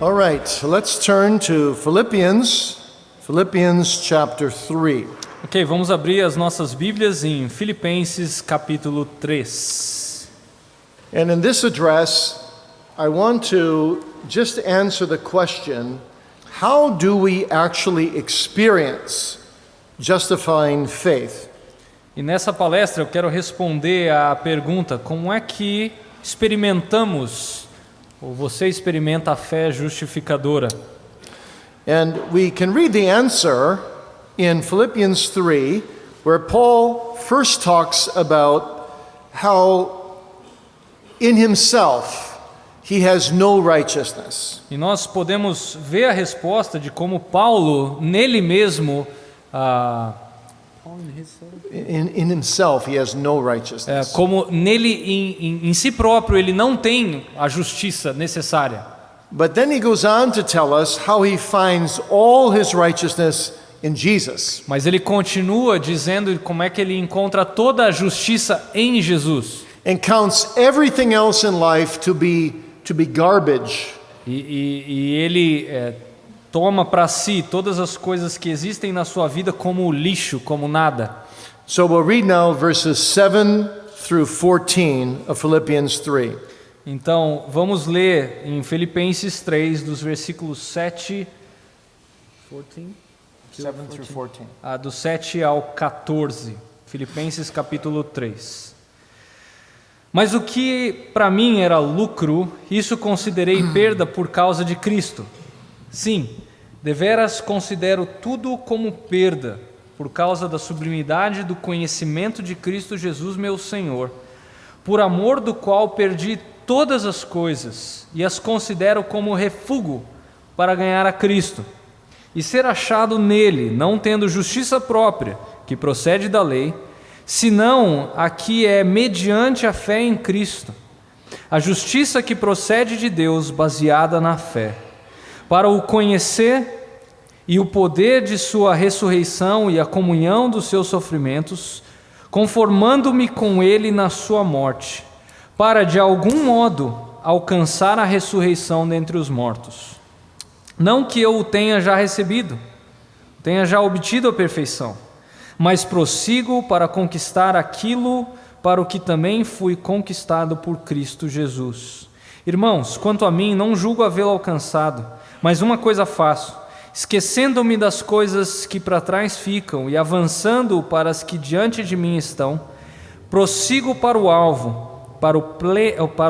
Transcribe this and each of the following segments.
All right, let's turn to Philippians chapter 3. Ok, vamos abrir as nossas Bíblias em Filipenses capítulo 3. And in this address, I want to just answer the question, how do we actually experience justifying faith? E nessa palestra eu quero responder à pergunta: como é que experimentamos, ou você experimenta a fé justificadora? And we can read the answer in Philippians 3, where Paul first talks about how in himself he has no righteousness. E nós podemos ver a resposta de como Paulo, nele mesmo, In himself he has no righteousness. como nele em si próprio ele não tem a justiça necessária. But then he goes on to tell us how he finds all his righteousness in Jesus. Mas ele continua dizendo como é que ele encontra toda a justiça em Jesus. And counts everything else in life to be garbage. E ele toma para si todas as coisas que existem na sua vida como lixo, como nada. So we'll read now verses 7 through 14 of Philippians 3. Então, vamos ler em Filipenses 3, dos versículos 7 do 7 ao 14. Filipenses capítulo 3. Mas o que para mim era lucro, isso considerei perda por causa de Cristo. Sim, deveras considero tudo como perda, por causa da sublimidade do conhecimento de Cristo Jesus meu Senhor, por amor do qual perdi todas as coisas e as considero como refúgio para ganhar a Cristo e ser achado nele, não tendo justiça própria, que procede da lei, senão a que é mediante a fé em Cristo, a justiça que procede de Deus, baseada na fé, para o conhecer e o poder de sua ressurreição e a comunhão dos seus sofrimentos, conformando-me com ele na sua morte, para de algum modo alcançar a ressurreição dentre os mortos. Não que eu o tenha já recebido, tenha já obtido a perfeição, mas prossigo para conquistar aquilo para o que também fui conquistado por Cristo Jesus. Irmãos, quanto a mim, não julgo havê-lo alcançado, mas uma coisa faço, esquecendo-me das coisas que para trás ficam e avançando para as que diante de mim estão, prossigo para o alvo, para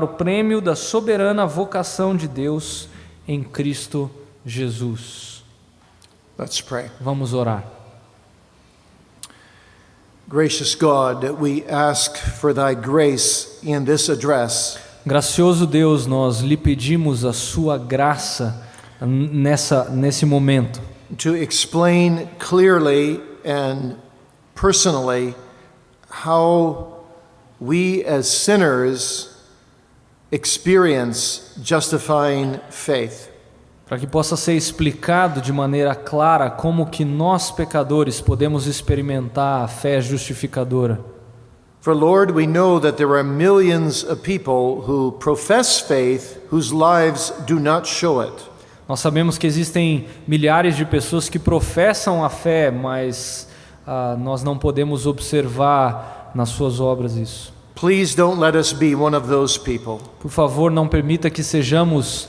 o prêmio da soberana vocação de Deus em Cristo Jesus. Let's pray. Vamos orar. Gracious God, we ask for thy grace in this address. Gracioso Deus, nós lhe pedimos a sua graça nesse momento, To explain clearly and personally how we as sinners experience justifying faith. para que possa ser explicado de maneira clara como que nós pecadores podemos experimentar a fé justificadora. For Lord, we know that there are millions of people who profess faith whose lives do not show it. Nós sabemos que existem milhares de pessoas que professam a fé, mas nós não podemos observar nas suas obras isso. Please don't let us be one of those people. Por favor, não permita que estejamos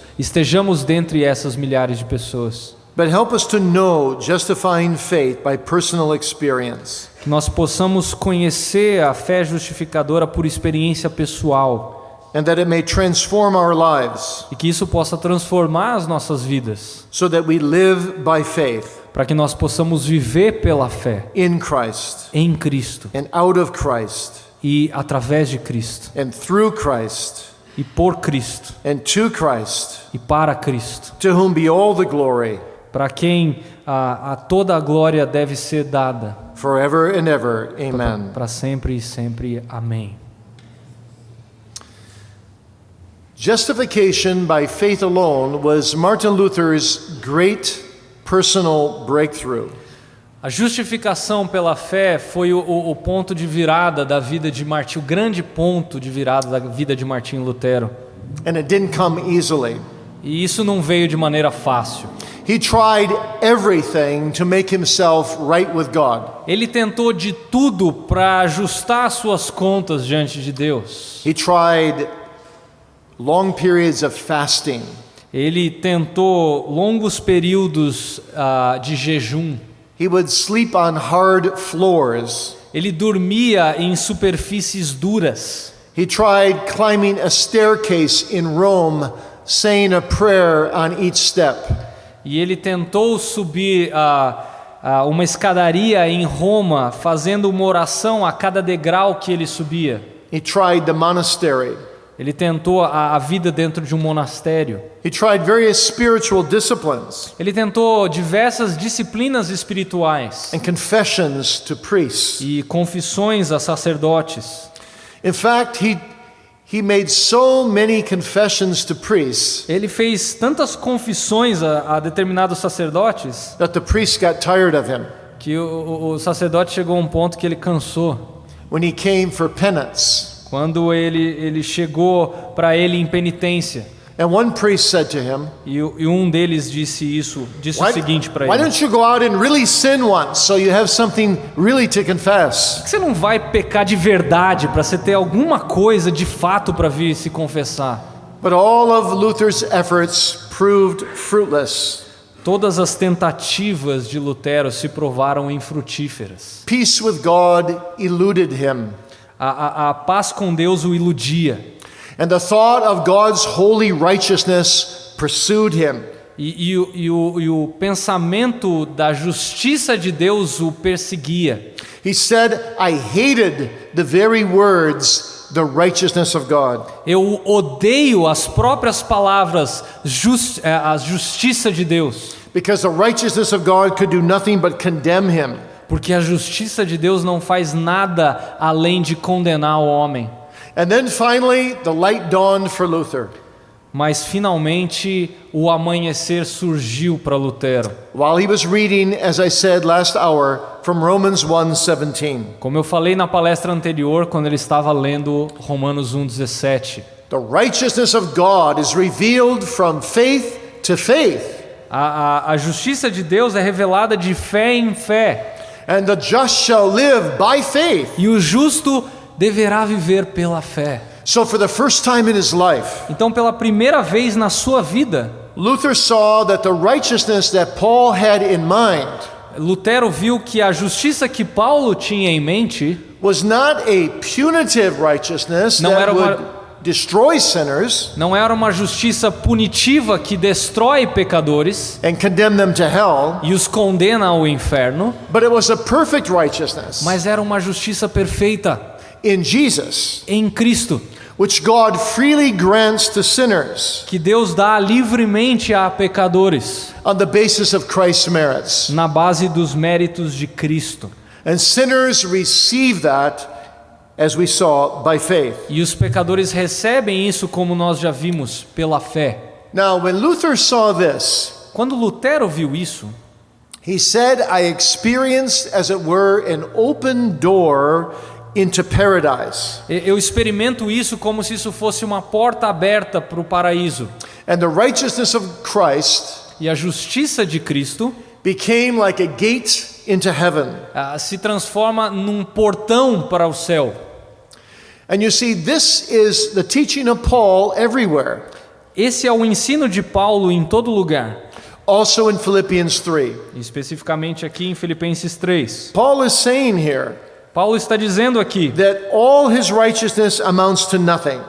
dentre essas milhares de pessoas. But help us to know justifying faith by personal experience. Que nós possamos conhecer a fé justificadora por experiência pessoal. And that it may transform our lives. E que isso possa transformar as nossas vidas. So that we live by faith. Para que nós possamos viver pela fé. In Christ. Em Cristo. And out of Christ. E através de Cristo. And through Christ. E por Cristo. And to Christ. E para Cristo. To whom be all the glory. Para quem toda a glória deve ser dada. Forever and ever. Amen. Para sempre e sempre. Amém. Justification by faith alone was Martin Luther's great personal breakthrough. A justificação pela fé foi o ponto de virada da vida de Martim, o grande ponto de virada da vida de Martim Lutero. And it didn't come easily. E isso não veio de maneira fácil. He tried everything to make himself right with God. Ele tentou de tudo para ajustar suas contas diante de Deus. He tried long periods of fasting. Ele tentou longos períodos de jejum. He would sleep on hard floors. Ele dormia em superfícies duras. He tried climbing a staircase in Rome, saying a prayer on each step. E ele tentou subir uma escadaria em Roma, fazendo uma oração a cada degrau que ele subia. He tried the monastery. Ele tentou a vida dentro de um monastério. He tried various spiritual disciplines Ele tentou diversas disciplinas espirituais and confessions to priests. e confissões a sacerdotes. In fact, he made so many confessions to priests Ele fez tantas confissões a determinados sacerdotes that the priests got tired of him. que o sacerdote chegou a um ponto que ele cansou. When he came for penance, Quando ele chegou para ele em penitência, and one priest said to him, e um deles disse o seguinte para why ele: don't you go out and really sin once so you have something really to confess? Por que você não vai pecar de verdade para você ter alguma coisa de fato para vir se confessar? But all of Luther's efforts proved fruitless. Todas as tentativas de Lutero se provaram infrutíferas. Peace with God eluded him, A paz com Deus o iludia. and the thought of God's holy righteousness pursued him. E o pensamento da justiça de Deus o perseguia. He said, I hated the very words, the righteousness of God. Eu odeio as próprias palavras, a justiça de Deus. Because the righteousness of God could do nothing but condemn him. Porque a justiça de Deus não faz nada além de condenar o homem. And then finally, the light dawned for Luther. Mas finalmente o amanhecer surgiu para Lutero. While he was reading, as I said last hour, from Romans 1:17. Como eu falei na palestra anterior, quando ele estava lendo Romanos 1:17. The righteousness of God is revealed from faith to faith. A justiça de Deus é revelada de fé em fé. And the just shall live by faith. E o justo deverá viver pela fé. So for the first time in his life, Então, pela primeira vez na sua vida, Luther saw that the righteousness that Paul had in mind Lutero viu que a justiça que Paulo tinha em mente was not a punitive righteousness Não that era uma- would destroy sinners não era uma justiça punitiva que destrói pecadores and condemn them to hell, e os condena ao inferno, but it was a perfect righteousness mas era uma justiça perfeita in Jesus, em Cristo, which God freely grants to sinners que Deus dá livremente a pecadores on the basis of Christ's merits. na base dos méritos de Cristo. And sinners receive that, as we saw, by faith. E os pecadores recebem isso, como nós já vimos, pela fé. Now, when Luther saw this, Quando Lutero viu isso, he said, I experienced, as it were, an open door into paradise. eu experimento isso como se isso fosse uma porta aberta para o paraíso. And the righteousness of Christ E a justiça de Cristo became like a gate into heaven. se transforma num portão para o céu. And you see, this is the teaching of Paul everywhere. Esse é o ensino de Paulo em todo lugar, Also in Philippians 3. especificamente aqui em Filipenses 3. Paul is saying here Paulo está dizendo aqui: that all his righteousness amounts to nothing.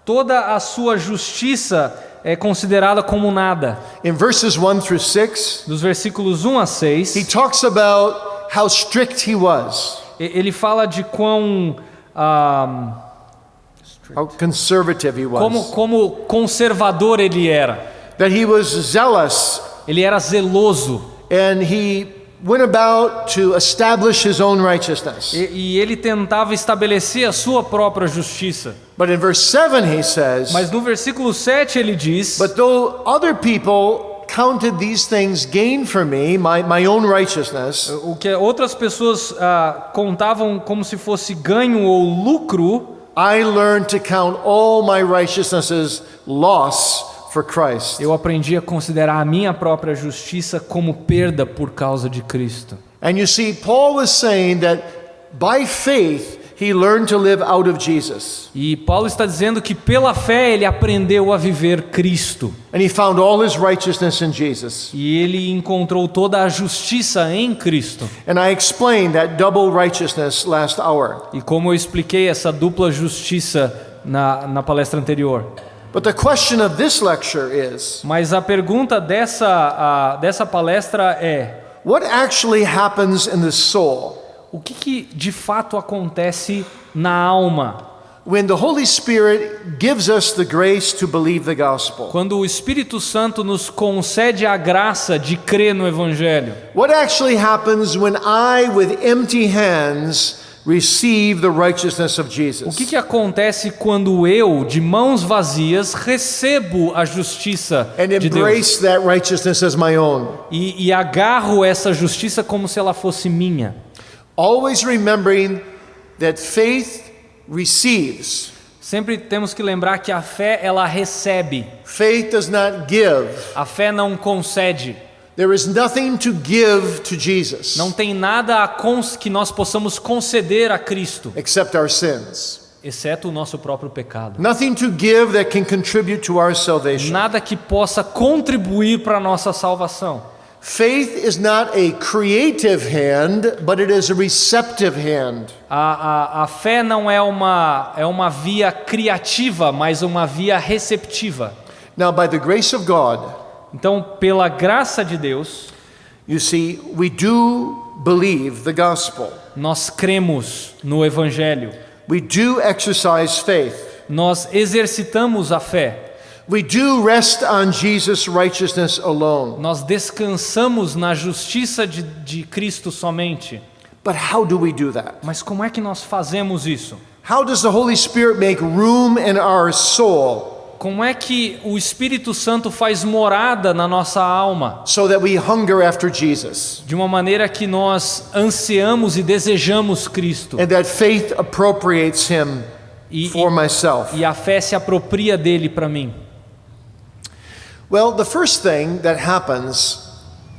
toda a sua justiça é considerada como nada. In verses 1 through 6, Dos versículos 1 a he 6, talks about how strict he was, ele fala de quão how conservative he was, como conservador ele era. that he was zealous, Ele era zeloso and he went about to establish his own righteousness. e ele tentava estabelecer a sua própria justiça. But in verse 7 he says, Mas no versículo 7 ele diz: but though other people counted these things gain for me, my own righteousness, o que outras pessoas contavam como se fosse ganho ou lucro, I learned to count all my righteousnesses loss for Christ. eu aprendi a considerar a minha própria justiça como perda por causa de Cristo. And you see, Paul was saying that by faith, he learned to live out of Jesus. E Paulo está dizendo que pela fé ele aprendeu a viver Cristo. And he found all his righteousness in Jesus. E ele encontrou toda a justiça em Cristo. And I explained that double righteousness last hour. E como eu expliquei essa dupla justiça na palestra anterior. But the question of this lecture is, Mas a pergunta dessa palestra é: what actually happens in the soul o que de fato acontece na alma when the Holy Spirit gives us the grace to believe the gospel? quando o Espírito Santo nos concede a graça de crer no Evangelho? What actually happens when I, with empty hands, receive the righteousness of O Jesus? que acontece quando eu, de mãos vazias, recebo a justiça And de Deus embrace that righteousness as my own. e agarro essa justiça como se ela fosse minha? Always remembering that faith receives. Sempre temos que lembrar que a fé, ela recebe. Faith does not give. A fé não concede. There is nothing to give to Jesus Não tem nada que nós possamos conceder a Cristo, except our sins. exceto o nosso próprio pecado. Nothing to give that can contribute to our salvation. Nada que possa contribuir para a nossa salvação. Faith is not a creative hand, but it is a receptive hand. A fé não é uma via criativa, mas uma via receptiva. Now, by the grace of God, Então, pela graça de Deus, you see, we do believe the gospel. nós cremos no Evangelho. We do exercise faith. Nós exercitamos a fé. We do rest on Jesus' righteousness alone. Nós descansamos na justiça de Cristo somente. But how do we do that? Mas como é que nós fazemos isso? How does the Holy Spirit make room in our soul Como é que o Espírito Santo faz morada na nossa alma? so that we hunger after Jesus? De uma maneira que nós ansiamos e desejamos Cristo. And that faith appropriates him for myself. E a fé se apropria dele para mim. Well, the first thing that happens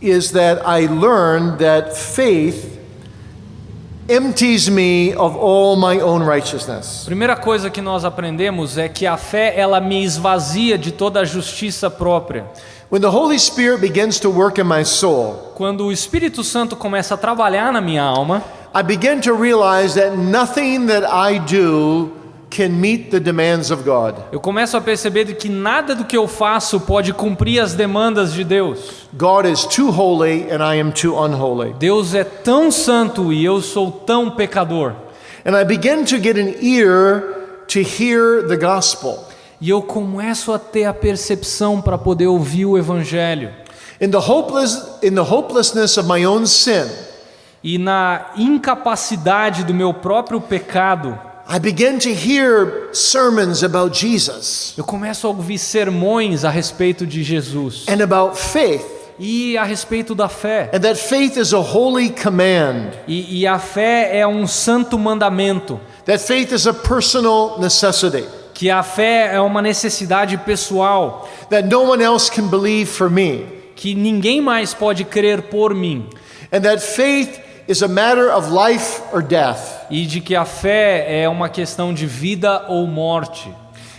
is that I learn that faith empties me of all my own righteousness. Primeira coisa que nós aprendemos é que a fé, ela me esvazia de toda a justiça própria. When the Holy Spirit begins to work in my soul, Quando o Espírito Santo começa a trabalhar na minha alma, I begin to realize that nothing that I do can meet the demands of God. eu começo a perceber que nada do que eu faço pode cumprir as demandas de Deus. God is too holy and I am too unholy. Deus é tão santo e eu sou tão pecador. And I begin to get an ear to hear the gospel. E eu começo a ter a percepção para poder ouvir o Evangelho. In the hopelessness of my own sin, E na incapacidade do meu próprio pecado, I begin to hear sermons about Jesus eu começo a ouvir sermões a respeito de Jesus and about faith. e a respeito da fé. And that faith is a holy command. E a fé é um santo mandamento. That faith is a personal necessity. Que a fé é uma necessidade pessoal. That no one else can believe for me. Que ninguém mais pode crer por mim. And that faith is a matter of life or death. E de que a fé é uma questão de vida ou morte.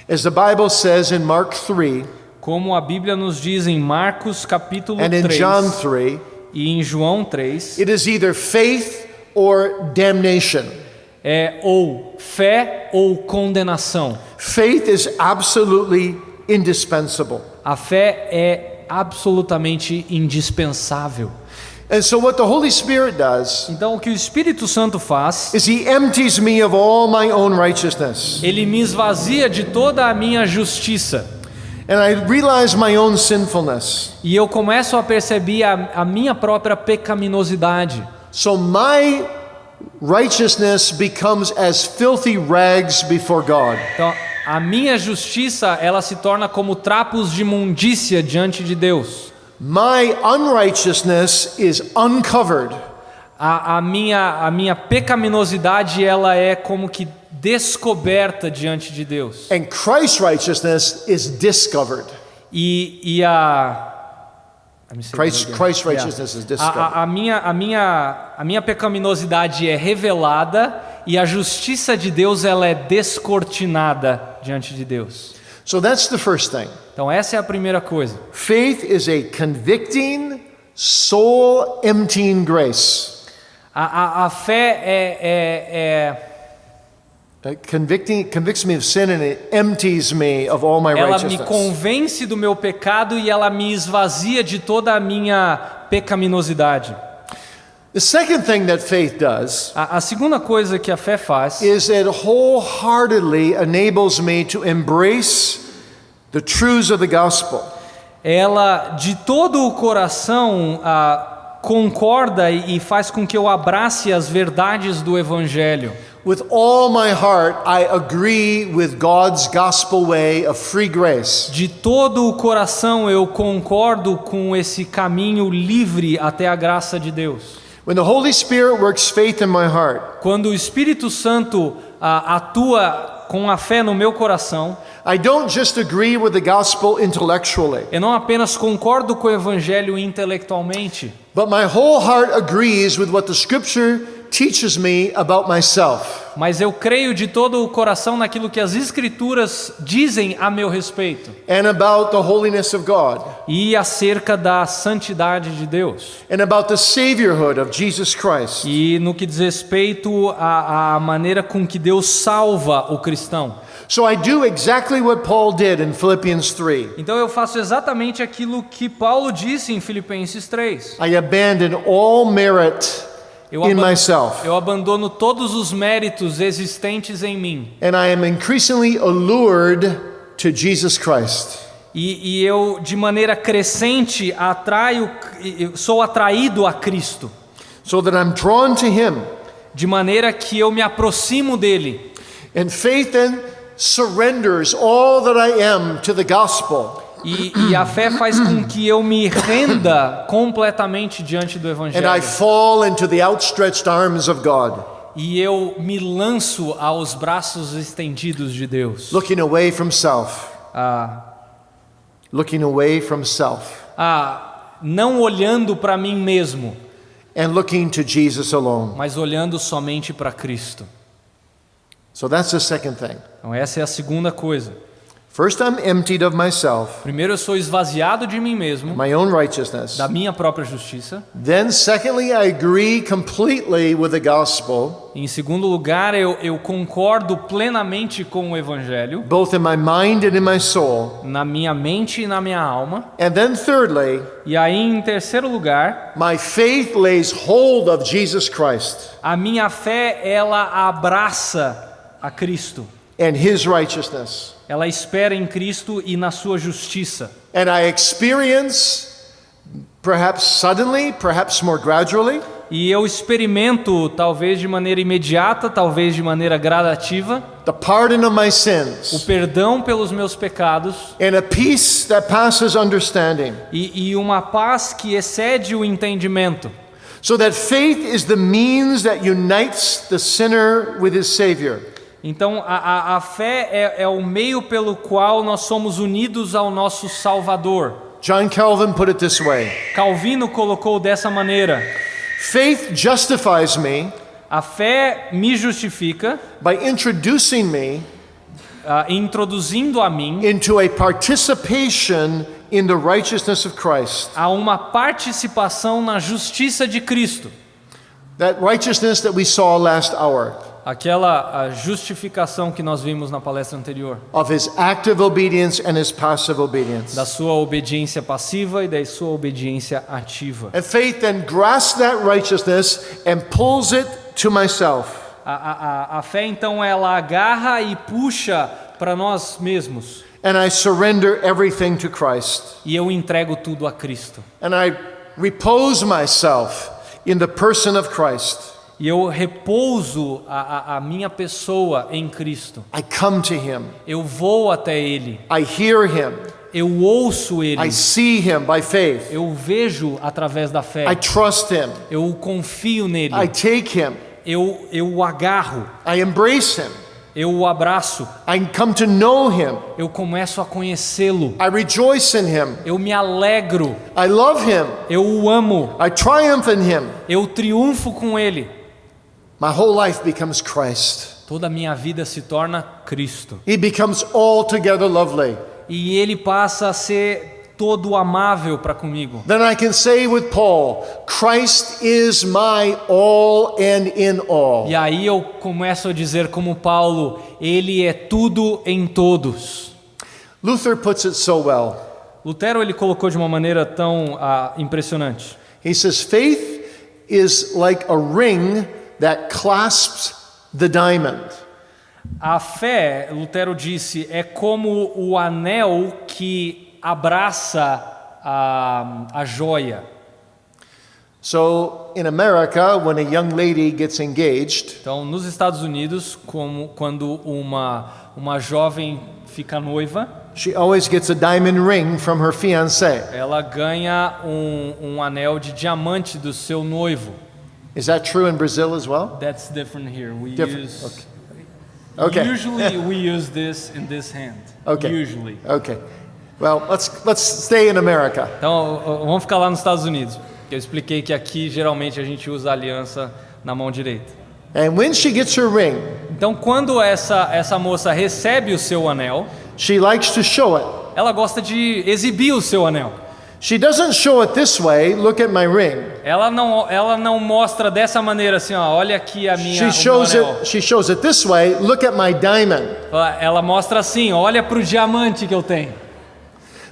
As the Bible says in Mark 3 Como a Bíblia nos diz em Marcos capítulo and in 3 John 3, e em João 3, it is either faith or damnation. é ou fé ou condenação. Faith is absolutely indispensable. A fé é absolutamente indispensável. And so what the Holy Spirit does Então o que o Espírito Santo faz, is he empties me of all my own righteousness. ele me esvazia de toda a minha justiça. And I realize my own sinfulness. E eu começo a perceber a minha própria pecaminosidade. So my righteousness becomes as filthy rags before God. Então, a minha justiça, ela se torna como trapos de imundícia diante de Deus. My unrighteousness is uncovered. A minha pecaminosidade, ela é como que descoberta diante de Deus. And Christ's righteousness is discovered. e a let me say that again. Christ's righteousness is discovered. A minha pecaminosidade é revelada e a justiça de Deus ela é descortinada diante de Deus. So that's the first thing. Então essa é a primeira coisa. Faith is a convicting, soul-emptying grace. A fé Convicts me of sin and it empties me of all my ela me righteousness. convence do meu pecado e ela me esvazia de toda a minha pecaminosidade. The second thing that faith does A segunda coisa que a fé faz is it wholeheartedly enables me to embrace the truths of the gospel. ela de todo o coração concorda e faz com que eu abrace as verdades do Evangelho. With all my heart, I agree with God's gospel way of free grace. De todo o coração eu concordo com esse caminho livre até a graça de Deus. When the Holy Spirit works faith in my heart, Quando o Espírito Santo atua com a fé no meu coração, I don't just agree with the gospel intellectually, eu não apenas concordo com o Evangelho intelectualmente, but my whole heart agrees with what the Scripture teaches me about myself. mas eu creio de todo o coração naquilo que as Escrituras dizem a meu respeito And about the holiness of God, e acerca da santidade de Deus and about the saviorhood of Jesus Christ. e no que diz respeito à maneira com que Deus salva o cristão. So I do exactly what Paul did in Philippians 3. Então eu faço exatamente aquilo que Paulo disse em Filipenses 3. I abandon all merit in myself, Eu abandono todos os méritos existentes em mim. and I am increasingly allured to Jesus Christ. E eu, de maneira crescente, sou atraído a Cristo. So that I'm drawn to Him. De maneira que eu me aproximo dele. And faith then surrenders all that I am to the gospel. E a fé faz com que eu me renda completamente diante do And I Evangelho. fall into the outstretched arms of God, E eu me lanço aos braços estendidos de Deus. looking away from self. Looking away from self. Não olhando para mim mesmo, And looking to Jesus alone. mas olhando somente para Cristo. So that's the second thing. Então essa é a segunda coisa. First, I'm emptied of myself, Primeiro eu sou esvaziado de mim mesmo, my own righteousness. da minha própria justiça. Then, secondly, I agree completely with the gospel, Em segundo lugar, eu concordo plenamente com o Evangelho, both in my mind and in my soul. na minha mente e na minha alma. And then, thirdly, E aí, em terceiro lugar, my faith lays hold of Jesus Christ a minha fé, ela abraça a Cristo. and His righteousness. Ela espera em Cristo e na sua justiça. And I experience, perhaps suddenly, perhaps more gradually, E eu experimento, talvez de maneira imediata, talvez de maneira gradativa, the pardon of my o sins perdão pelos meus pecados and a peace that passes understanding. e uma paz que excede o entendimento. So that faith is the means that unites the sinner with his Savior. Então, a fé é o meio pelo qual nós somos unidos ao nosso Salvador. John Calvin put it this way: Calvino colocou dessa maneira: faith justifies me a fé me justifica, by introducing me introduzindo a mim into a participation in the righteousness of Christ. a uma participação na justiça de Cristo. That righteousness that we saw last hour, Aquela justificação que nós vimos na palestra anterior, of his active obedience and his passive obedience. da sua obediência passiva e da sua obediência ativa. And faith then grasps that righteousness and pulls it to myself. A fé então ela agarra e puxa para nós mesmos. And I surrender everything to Christ. E eu entrego tudo a Cristo. And I repose myself in the person of Christ. E eu repouso a minha pessoa em Cristo. I come to Him. Eu vou até Ele. I hear Him. Eu ouço Ele. I see Him by faith. Eu vejo através da fé. I trust Him. Eu confio nele. I take Him. Eu o agarro. I embrace Him. eu o abraço, I come to know him. eu começo a conhecê-lo, I rejoice in him. eu me alegro, I love him. eu o amo, I triumph in him. eu triunfo com ele. My whole life becomes Christ. Toda a minha vida se torna Cristo. He becomes altogether lovely. E ele passa a ser todo amável para comigo. Then I can say with Paul, Christ is my all and in all. E aí eu começo a dizer como Paulo, ele é tudo em todos. Luther puts it so well. Lutero ele colocou de uma maneira tão impressionante. He says, faith is like a ring that clasps the diamond. A fé, Lutero disse, é como o anel que abraça a joia. So in America, when a young lady gets engaged, Então, nos Estados Unidos, quando uma jovem fica noiva, she always gets a diamond ring from her fiancé. ela ganha um anel de diamante do seu noivo. Is that true in Brazil as well? That's different here. We Different, use Okay. usually we use this in this hand. Okay. Usually. Okay. Well, let's stay in America. Então, vamos ficar lá nos Estados Unidos. Eu expliquei que aqui geralmente a gente usa a aliança na mão direita. And when she gets her ring, Então, quando essa moça recebe o seu anel, she likes to show it. ela gosta de exibir o seu anel. She doesn't show it this way, look at my ring. Ela não mostra dessa maneira assim, ó, olha aqui o meu She shows it this way, look at my diamond. Ela mostra assim, olha para o diamante que eu tenho.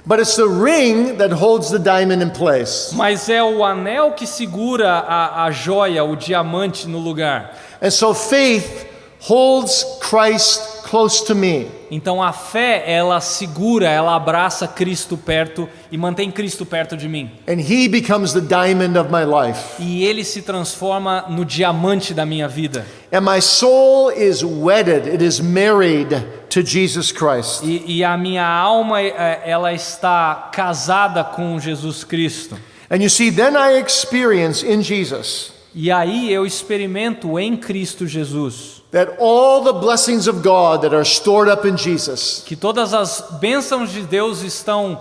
But it's the ring that holds the diamond in place. Mas é o anel que segura a joia, o diamante no lugar. And so faith holds Christ close to me. Então a fé, ela segura, ela abraça Cristo perto e mantém Cristo perto de mim. And he becomes the diamond of my life. E ele se transforma no diamante da minha vida. And my soul is wedded, it is married to Jesus Christ. E a minha alma, ela está casada com Jesus Cristo. And you see, then I experience in Jesus E aí eu experimento em Cristo Jesus that all the blessings of God that are stored up in Jesus que todas as bênçãos de Deus estão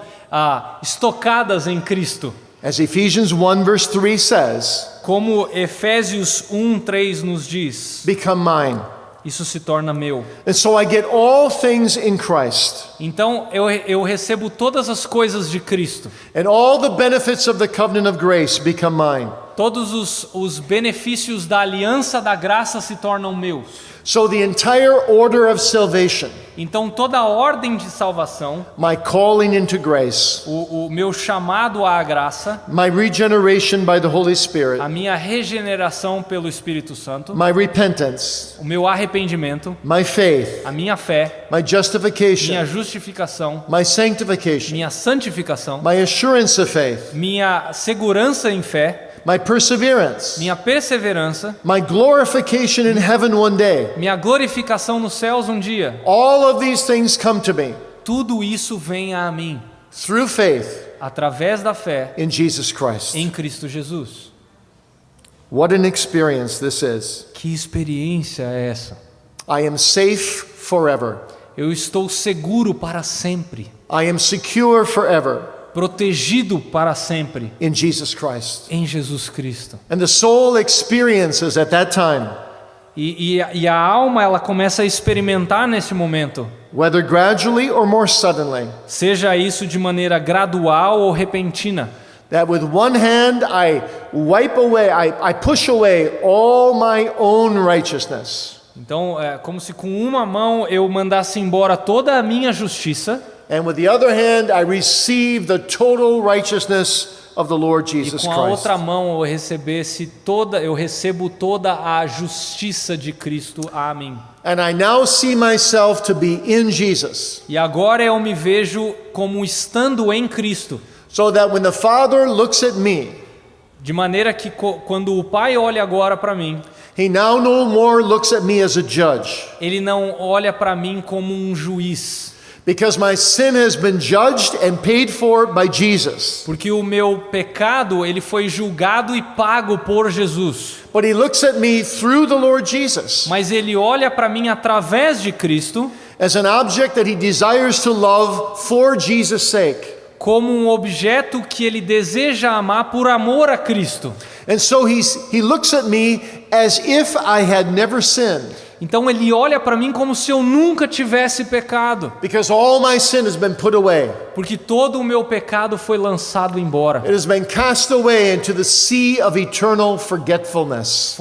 estocadas em Cristo. as Ephesians 1 verse 3 says, Como Efésios 1:3 nos diz, become mine. isso se torna meu. And so I get all things in Christ. Então eu recebo todas as coisas de Cristo. And all the benefits of the covenant of grace become mine. Todos os benefícios da aliança da graça se tornam meus. So the entire order of salvation, Então toda a ordem de salvação, my calling into grace, o meu chamado à graça, my regeneration by the Holy Spirit, a minha regeneração pelo Espírito Santo, my repentance, o meu arrependimento, my faith, a minha fé, my minha justification, justificação, my sanctification, minha santificação, my assurance of faith, minha segurança em fé, my perseverance, minha perseverança, my glorification in heaven one day. minha glorificação nos céus um dia. All of these things come to me Tudo isso vem a mim through faith através da fé in Jesus Christ. em Cristo Jesus. What an experience this is. Que experiência é essa? I am safe forever. Eu estou seguro para sempre, I am secure forever protegido para sempre in Jesus Christ. em Jesus Cristo. And the soul experiences at that time, E a alma, ela começa a experimentar nesse momento, whether gradually or more suddenly, seja isso de maneira gradual ou repentina, that with one hand I wipe away, I push away all my own righteousness. Então, é como se com uma mão eu mandasse embora toda a minha justiça, And with the other hand, I receive the total righteousness of the Lord e Jesus com a Christ. outra mão eu recebo toda a justiça de Cristo a mim. And I now see myself to be in Jesus, E agora eu me vejo como estando em Cristo, so that when the Father looks at me, de maneira que quando o Pai olha agora para mim, He now no more looks at me as a judge, Ele não olha para mim como um juiz, Because my sin has been judged and paid for by Jesus. Porque o meu pecado, ele foi julgado e pago por Jesus. But he looks at me through the Lord Jesus Mas ele olha para mim através de Cristo as an object that he desires to love for Jesus' sake. como um objeto que ele deseja amar por amor a Cristo. And so he looks at me as if I had never sinned. Então ele olha para mim como se eu nunca tivesse pecado, Because all my sin has been put away. porque todo o meu pecado foi lançado embora. It has been cast away into the sea of eternal forgetfulness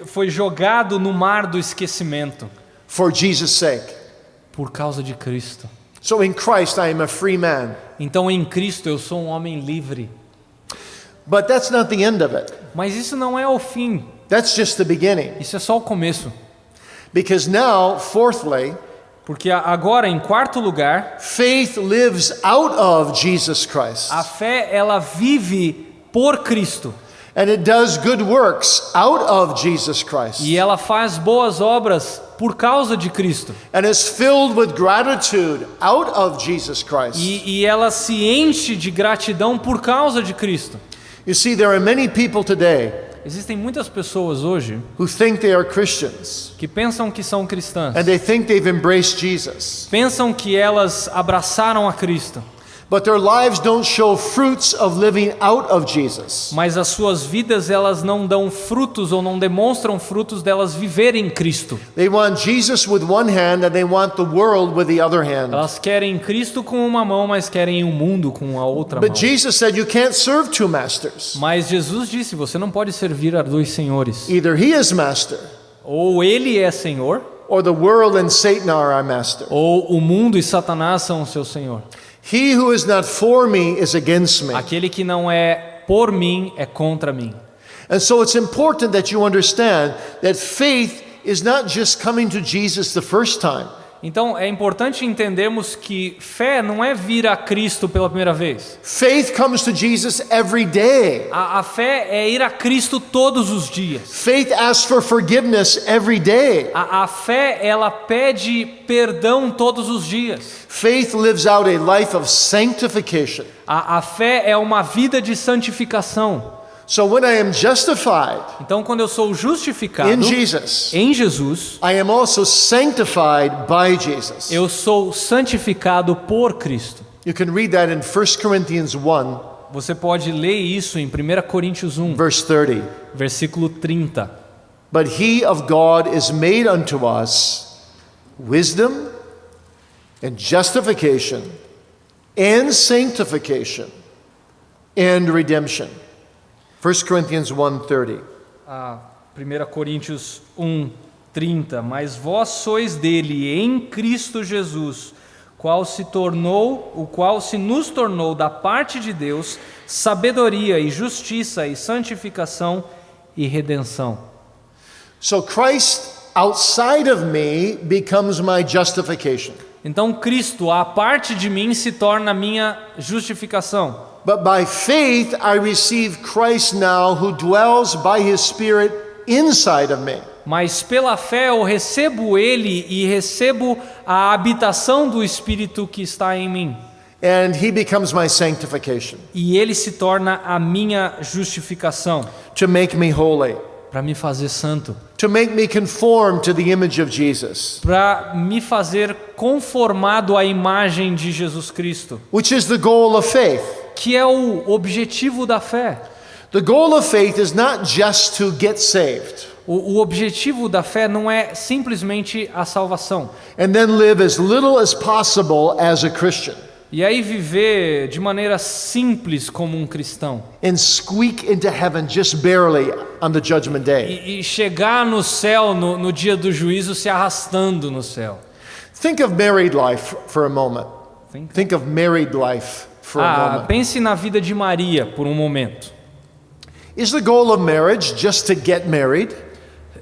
Foi jogado no mar do esquecimento for Jesus' sake. por causa de Cristo. So in Christ I am a free man. Então em Cristo eu sou um homem livre. But that's not the end of it. Mas isso não é o fim, That's just the beginning. isso é só o começo. Because now, fourthly, Porque agora, em quarto lugar, faith lives out of Jesus Christ. a fé ela vive por Cristo And it does good works out of Jesus Christ. e ela faz boas obras por causa de Cristo. And is filled with gratitude out of Jesus Christ. E ela se enche de gratidão por causa de Cristo. You see, there are many people today Existem muitas pessoas hoje who think they are Christians. que pensam que são cristãs, And they think they've embraced Jesus. pensam que elas abraçaram a Cristo, But their lives don't show fruits of living out of Jesus. mas as suas vidas elas não dão frutos ou não demonstram frutos delas viverem Cristo. They want Jesus with one hand and they want the world with the other hand. Elas querem Cristo com uma mão, mas querem o mundo com a outra mão. But Jesus said you can't serve two masters. Mas Jesus disse, você não pode servir a dois senhores. Either he is master Ou ele é Senhor, or the world and Satan are our master. ou o mundo e Satanás são o seu Senhor. He who is not for me is against me. Aquele que não é por mim é contra mim. And so it's important that you understand that faith is not just coming to Jesus the first time. Então é importante entendermos que fé não é vir a Cristo pela primeira vez. Faith comes to Jesus every day. A fé é ir a Cristo todos os dias. Faith asks for forgiveness every day. A fé ela pede perdão todos os dias. Faith lives out a life of sanctification. A fé é uma vida de santificação. So when I am justified Então quando eu sou justificado in Jesus, em Jesus, I am also sanctified by Jesus. eu sou santificado por Cristo. You can read that in 1 Corinthians 1, Você pode ler isso em 1 Coríntios 1, verse 30. versículo 30. But he of God is made unto us wisdom and justification and sanctification and redemption. 1 Corinthians 1:30. 1 Coríntios 1, 30. Mas vós sois dele em Cristo Jesus, o qual se nos tornou da parte de Deus sabedoria e justiça e santificação e redenção. So Christ outside of me becomes my justification. Então Cristo, a parte de mim, se torna a minha justificação. But by faith I receive Christ now who dwells by his Spirit inside of me. Mas pela fé eu recebo ele e recebo a habitação do Espírito que está em mim. And he becomes my sanctification E ele se torna a minha justificação, to make me holy, para me fazer santo, to make me conform to the image of Jesus, para me fazer conformado à imagem de Jesus Cristo, which is the goal of faith. que é o objetivo da fé. The goal of faith is not just to get saved O objetivo da fé não é simplesmente a salvação. and then live as little as possible as a Christian E aí viver de maneira simples como um cristão. and squeak into heaven just barely on the judgment day. E chegar no céu, no dia do juízo, se arrastando no céu. Think of married life for a moment. Think of married life for a moment. Pense na vida de Maria por um momento. Is the goal of marriage just to get married?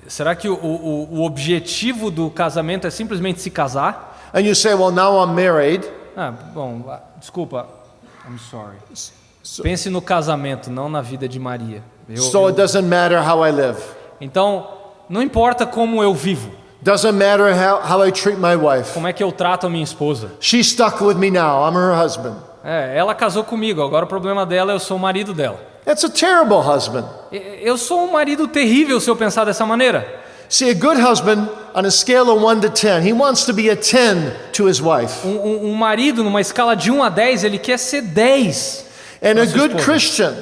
Será que o objetivo do casamento é simplesmente se casar? And you say, well, now I'm married. Desculpa. I'm sorry. Pense no casamento, não na vida de Maria. So it doesn't matter how I live. Então, não importa como eu vivo. Doesn't matter how I treat my wife. Como é que eu trato a minha esposa? She's stuck with me now. I'm her husband. Ela casou comigo, agora o problema dela é eu sou o marido dela. That's a terrible husband. Eu sou um marido terrível se eu pensar dessa maneira. See, a good husband, on a scale of 1 to 10, he wants to be a 10 to his wife. Um marido, numa escala de 1 a 10, ele quer ser 10. And para a sua good esposa. Christian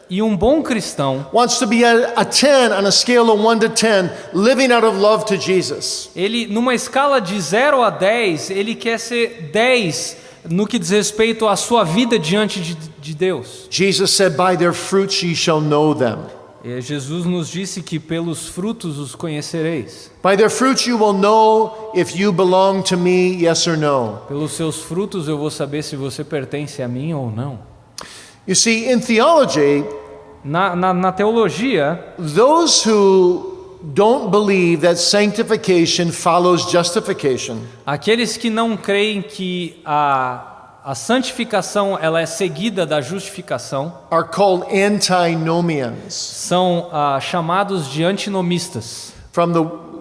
E um bom cristão, wants to be a 10 on a scale of 1 to 10, living out of love to Jesus. ele numa escala de 0 a 10, ele quer ser 10 no que diz respeito à sua vida diante de Deus. Jesus said, by their fruits ye shall know them. E Jesus nos disse que pelos frutos os conhecereis. By their fruits you will know if you belong to me, yes or no. Pelos seus frutos eu vou saber se você pertence a mim ou não. You see, in theology, Na teologia, those who don't believe that sanctification follows justification aqueles que não creem que a santificação ela é seguida da justificação are called antinomians, são chamados de antinomistas, from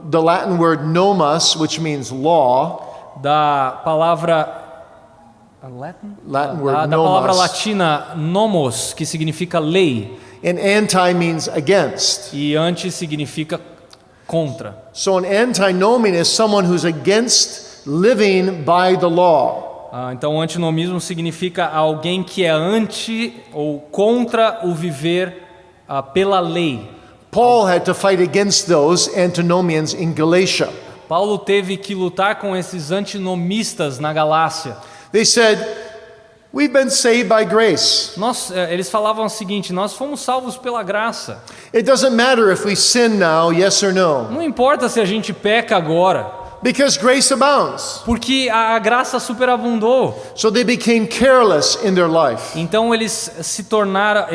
the Latin word nomas, which means law. da palavra Latin word da palavra nomos. latina nomos, que significa lei, And anti means against. e anti significa contra. So an antinomian is someone who's against living by the law. Então, o antinomismo significa alguém que é anti ou contra o viver pela lei. Paul had to fight against those antinomians in Galatia. Paulo teve que lutar com esses antinomistas na Galácia. They said, we've been saved by grace. Eles falavam o seguinte: nós fomos salvos pela graça. It doesn't matter if we sin now, yes or no, Não importa se a gente peca agora, because grace abounds. porque a graça superabundou. So they became careless in their life. Então eles se tornaram,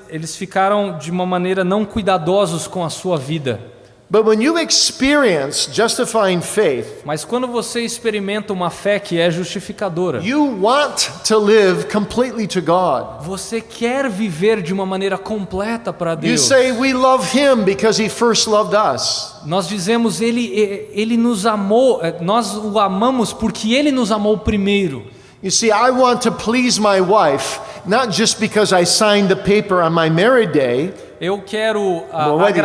eles ficaram de uma maneira não cuidadosos com a sua vida. But when you experience justifying faith, Mas quando você experimenta uma fé que é justificadora, you want to live completely to God. você quer viver de uma maneira completa para You Deus. say, we love Him because He first loved us. Nós dizemos, ele nos amou, nós o amamos porque Ele nos amou primeiro. You see, I want to please my wife, not just because I signed the paper on my married day, Eu quero wedding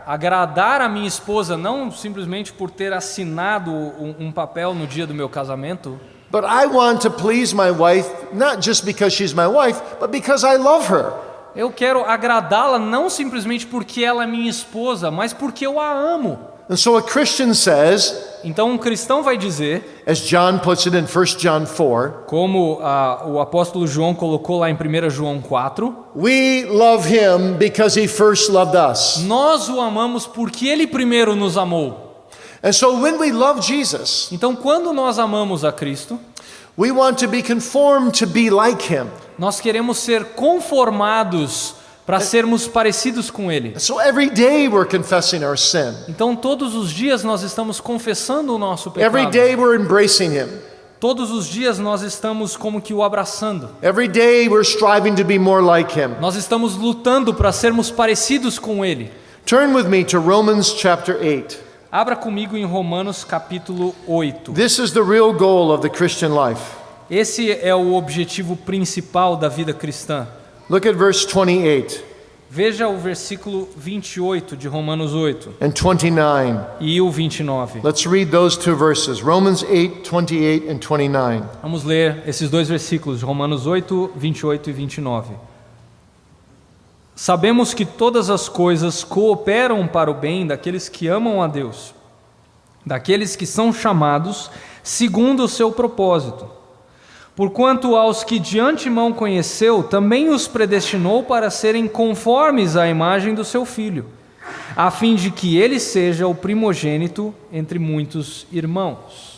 agradar a minha esposa, não simplesmente por ter assinado um papel no dia do meu casamento, but I want to please my wife, not just because she's my wife, but because I love her. eu quero agradá-la não simplesmente porque ela é minha esposa, mas porque eu a amo. And so a Christian says, Então um cristão vai dizer, as John puts it in 1 John 4, como o apóstolo João colocou lá em 1 João 4, we love Him because He first loved us. nós o amamos porque Ele primeiro nos amou. And so when we love Jesus, Então quando nós amamos a Cristo, we want to be conformed to be like Him. nós queremos ser conformados para sermos parecidos com Ele. So every day we're confessing our sin. Então todos os dias nós estamos confessando o nosso pecado. Every day we're embracing Him. Todos os dias nós estamos como que o abraçando. Every day we're striving to be more like Him. Nós estamos lutando para sermos parecidos com Ele. Turn with me to Romans chapter 8. Abra comigo em Romanos capítulo 8. This is the real goal of the Christian life. Esse é o objetivo principal da vida cristã. Look at verse 28 Veja o versículo 28 de Romanos 8 and 29. e o 29. Let's read those two verses. Romans 8, 28 and 29. Vamos ler esses dois versículos, Romanos 8, 28 e 29. Sabemos que todas as coisas cooperam para o bem daqueles que amam a Deus, daqueles que são chamados segundo o seu propósito. Porquanto aos que de antemão conheceu, também os predestinou para serem conformes à imagem do seu Filho, a fim de que ele seja o primogênito entre muitos irmãos.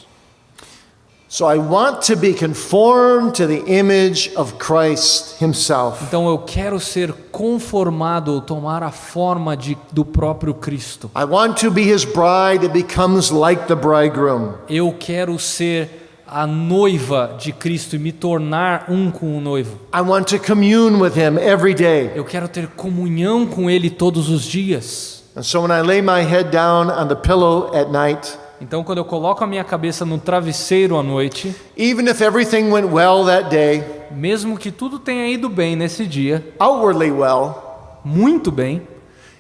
So I want to be conformed to the image of Christ Himself. Então eu quero ser conformado ou tomar a forma do próprio Cristo. I want to be His bride that becomes like the bridegroom. Eu quero ser a noiva de Cristo e me tornar um com o noivo. I want to commune with Him every day. Eu quero ter comunhão com Ele todos os dias. And so when I lay my head down on the pillow at night, Então, quando eu coloco a minha cabeça no travesseiro à noite, even if everything went well that day, mesmo que tudo tenha ido bem nesse dia, outwardly well, muito bem,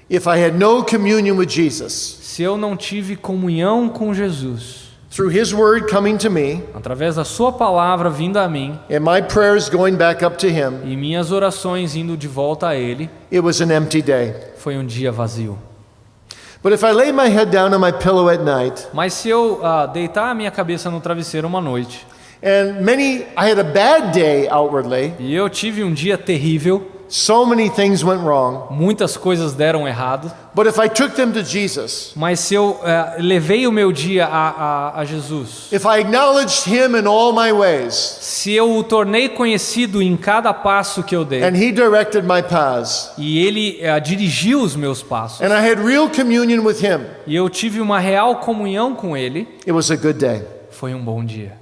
if I had no communion with Jesus, se eu não tive comunhão com Jesus, through His Word coming to me, através da sua palavra vindo a mim and my prayers going back up to Him, e minhas orações indo de volta a Ele, it was an empty day. foi um dia vazio. But if I lay my head down on my pillow at night, Mas se eu deitar a minha cabeça no travesseiro uma noite, and I had a bad day outwardly, e eu tive um dia terrível, so many things went wrong, muitas coisas deram errado, but if I took them to Jesus, mas se eu levei o meu dia a Jesus, if I acknowledged Him in all my ways, se eu o tornei conhecido em cada passo que eu dei, and He directed my paths, e Ele dirigiu os meus passos, and I had real communion with Him, e eu tive uma real comunhão com Ele, it was a good day. foi um bom dia.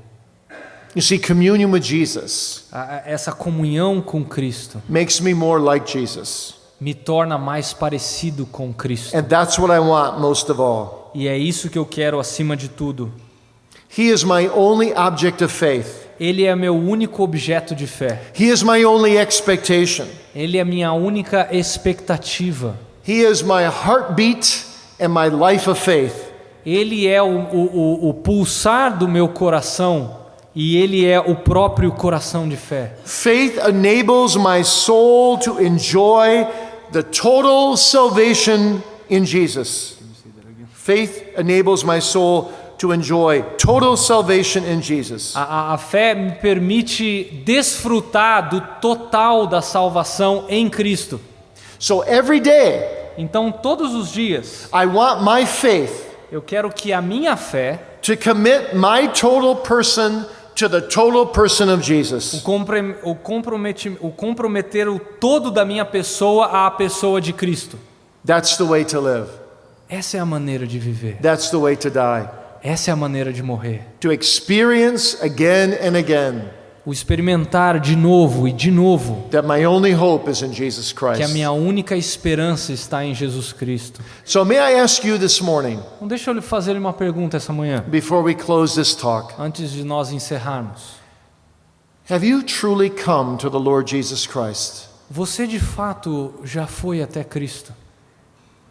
You see, communion with Jesus Essa comunhão com Cristo makes me more like Jesus. me torna mais parecido com Cristo. And that's what I want most of all. E é isso que eu quero acima de tudo. He is my only object of faith. Ele é meu único objeto de fé. He is my only expectation. Ele é minha única expectativa. He is my heartbeat and my life of faith. Ele é o pulsar do meu coração e Ele é o próprio coração de fé. Faith enables my soul to enjoy the total salvation in Jesus. Faith enables my soul to enjoy total salvation in Jesus. A fé me permite desfrutar do total da salvação em Cristo. So every day, Então, todos os dias, I want my faith eu quero que a minha fé, to commit my total person to the total person of Jesus. o comprometer o todo da minha pessoa à pessoa de Cristo. That's the way to live. Essa é a maneira de viver. That's the way to die. Essa é a maneira de morrer. To experience again and again O experimentar de novo e de novo that my only hope is in Jesus que a Christ. minha única esperança está em Jesus Cristo. So may I ask you this morning, Então deixa eu lhe fazer uma pergunta essa manhã, before we close this talk. antes de nós encerrarmos. Have you truly come to the Lord Jesus Christ? Você de fato já foi até Cristo?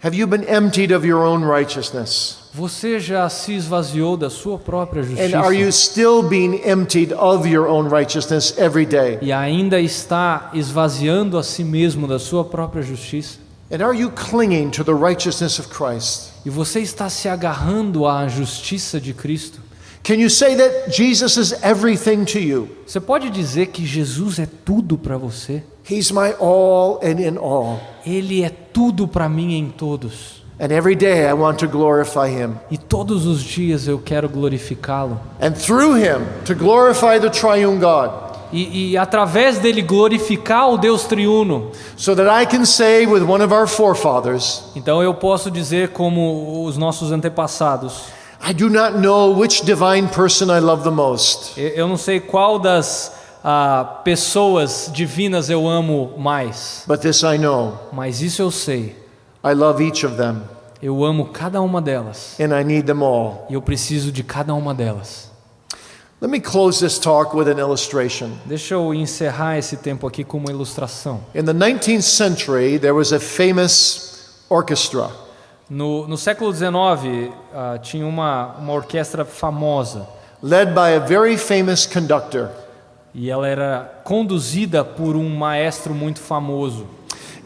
Have you been emptied of your own righteousness? Você já se esvaziou da sua própria And are you justiça? still being emptied of your own righteousness every day? E ainda está esvaziando a si mesmo da sua própria justiça? And are you clinging to the righteousness of Christ? E você está se agarrando à justiça de Cristo? Can you say that Jesus is everything to you? Você pode dizer que Jesus é tudo para você? He's my all and in all. Ele é tudo para mim em todos. And every day I want to glorify Him. E todos os dias eu quero glorificá-lo. And through Him to glorify the triune God. E através dele glorificar o Deus triuno. So that I can say with one of our forefathers, Então eu posso dizer como os nossos antepassados. I do not know which divine person I love the most. Eu não sei qual das pessoas divinas eu amo mais. But this I know. Mas isso eu sei. I love each of them. Eu amo cada uma delas. And I need them all. E eu preciso de cada uma delas. Let me close this talk with an illustration. Deixa eu encerrar esse tempo aqui com uma ilustração. In the 19th century, there was a famous orchestra. No século XIX, tinha uma orquestra famosa. Led by a very famous conductor. E ela era conduzida por um maestro muito famoso.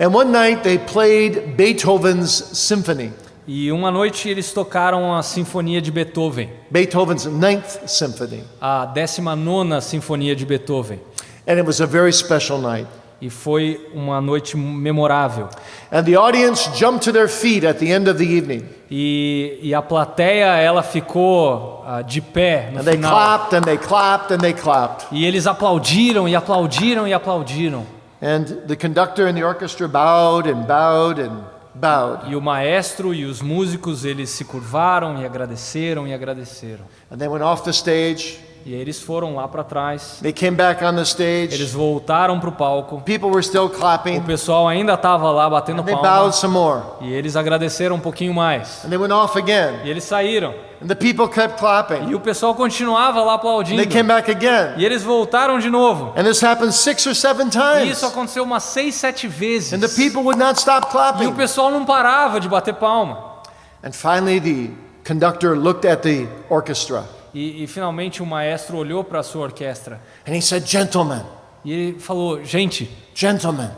And one night they played Beethoven's symphony. E uma noite eles tocaram a Sinfonia de Beethoven, Beethoven's 9th symphony. a 19ª Sinfonia de Beethoven. And it was a very special night. E foi uma noite memorável. And the audience jumped to their feet at the end of the evening. E a plateia, ela ficou de pé no And they final. clapped and they clapped and they clapped. E eles aplaudiram e aplaudiram e aplaudiram. And the conductor and the orchestra bowed and bowed and bowed. E o maestro e os músicos, eles se curvaram e agradeceram e agradeceram. And they went off the stage. E aí eles foram lá para trás. They came back on the Eles stage. voltaram para o palco. People were still O clapping. pessoal ainda estava lá batendo They palma. bowed some more. E eles agradeceram um pouquinho mais. And they went off again. E eles saíram. And the people kept clapping. E o pessoal continuava lá And aplaudindo. they came back again. E eles voltaram de novo. And this happened 6 or 7 E times. isso aconteceu umas 6, 7 vezes. And the people would not stop E o clapping. pessoal não parava de bater palma. And finally, the conductor looked at the orchestra E finalmente o maestro olhou para a sua orquestra. and he said, "Gentlemen, E ele falou: gente, gentlemen,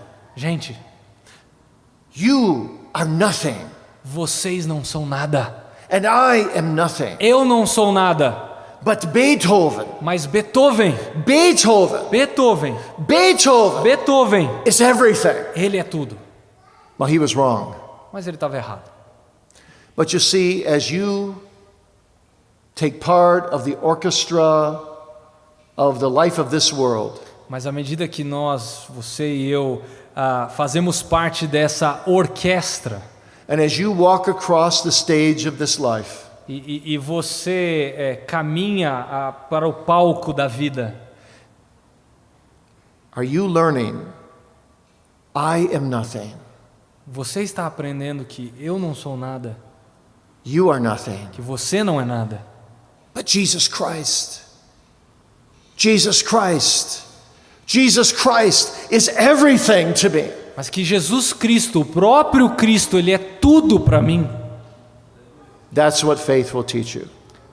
you are nothing, vocês não são nada. and I am nothing. Eu não sou nada. But Beethoven, Mas Beethoven is everything." ele é tudo. Well, he was wrong. Mas ele estava errado. But you see, as you take part of the orchestra of the life of this world, Mas à medida que nós, você e eu, fazemos parte dessa orquestra, and as you walk across the stage of this life, e você caminha para o palco da vida, are you learning, I am nothing, você está aprendendo que eu não sou nada, you are nothing, que você não é nada. but Jesus Christ is everything to me. Mas que Jesus Cristo, o próprio Cristo, ele é tudo para mim. That's what faith will teach you.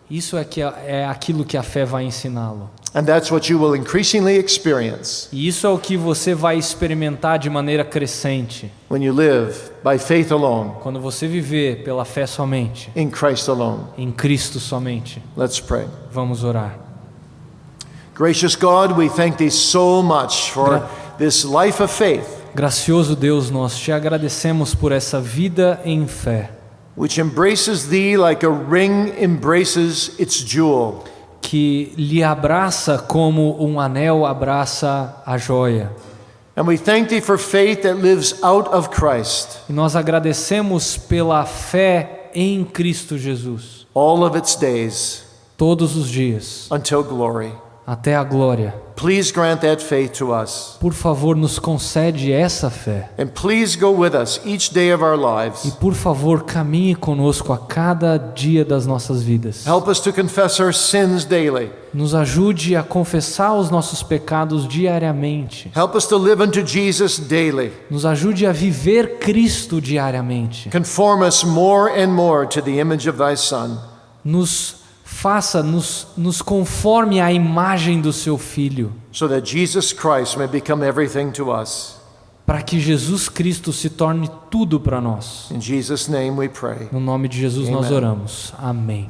Isso é aquilo que a fé vai ensiná-lo. And that's what you will increasingly experience E isso é o que você vai experimentar de maneira crescente when you live by faith alone, quando você viver pela fé somente, in Christ alone. em Cristo somente. Let's pray. Vamos orar. Gracious God, we thank thee so much for this life of faith, Gracioso Deus, nós te agradecemos por essa vida em fé, which embraces thee like a ring embraces its jewel. que lhe abraça como um anel abraça a joia. And we thank thee for faith that lives out of Christ, E nós agradecemos pela fé em Cristo Jesus, all of its days todos os dias, until glory. até a glória. Please grant that faith to us. Por favor, nos concede essa fé. And please go with us each day of our E lives. por favor, caminhe conosco a cada dia das nossas vidas. Help us to confess our sins daily. Nos ajude a confessar os nossos pecados diariamente. Help us to live unto Jesus daily. Nos ajude a viver Cristo diariamente. Conform us more and more to the image of thy Son. Nos conforme à imagem do seu Filho, so that Jesus Christ may become everything to us. para que Jesus Cristo se torne tudo para nós. In Jesus' name we pray. No nome de Jesus nós Amen. oramos. Amém.